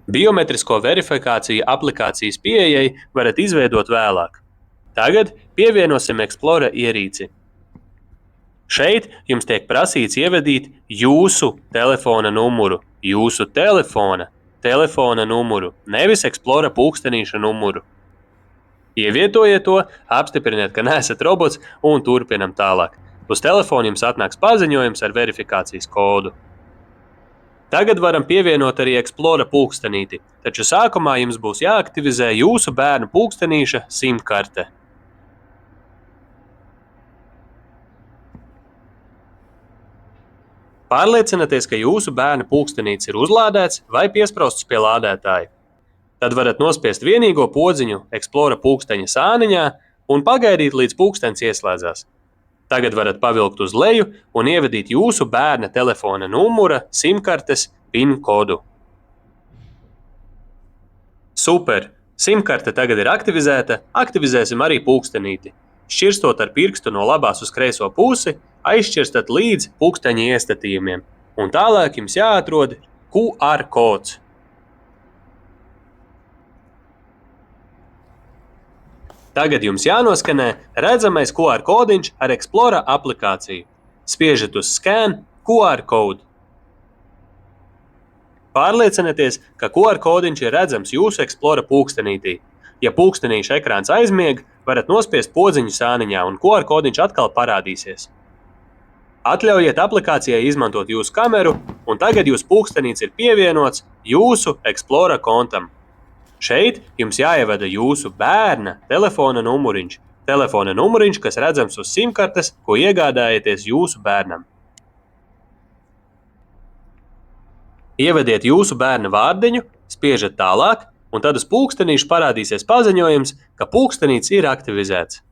Biometrisko verifikāciju aplikācijas pieejai varat izveidot vēlāk. Tagad pievienosim Explora ierīci. Šeit jums tiek prasīts ievadīt jūsu telefona numuru. Jūsu telefona numuru, nevis Explora pulkstenīša numuru. Ievietojiet to, apstipriniet, ka neesat robots un turpinam tālāk. Uz telefona jums atnāks paziņojums ar verifikācijas kodu. Tagad varam pievienot arī Explora pulkstenīti, taču sākumā jums būs jāaktivizē jūsu bērna pulkstenīša SIM karte. Pārliecinieties, ka jūsu bērna pulkstenītis ir uzlādēts vai piesprausts pie lādētāja. Tad varat nospiest vienīgo podziņu Explora pulksteņa sāniņā un pagaidīt, līdz pulkstenis ieslēdzās. Tagad varat pavilkt uz leju un ievadīt jūsu bērna telefona numura SIM kartes PIN kodu. Super! SIM karte tagad ir aktivizēta, aktivizēsim arī pulkstenīti. Šķirstot ar pirkstu no labās uz kreiso pusi, aizšķirstat līdz pulksteņa iestatījumiem, un tālāk jums jāatrod QR kods. Tagad jums jānoskanē redzamais QR kodiņš ar Explora aplikāciju. Spiežat uz Scan QR kodu. Pārliecinieties, ka QR kodiņš ir redzams jūsu Explora pulkstenītī. Ja pulkstenīša ekrāns aizmieg, varat nospiest podziņu sāniņā un QR kodiņš atkal parādīsies. Atļaujiet aplikācijai izmantot jūsu kameru, un tagad jūsu pulkstenīts ir pievienots jūsu Explora kontam. Šeit jums jāievada jūsu bērna telefona numuriņš, kas redzams uz SIM kartes, ko iegādājaties jūsu bērnam. Ievadiet jūsu bērna vārdiņu, spiežat tālāk, un tad uz pulkstenīša parādīsies paziņojums, ka pulkstenīts ir aktivizēts.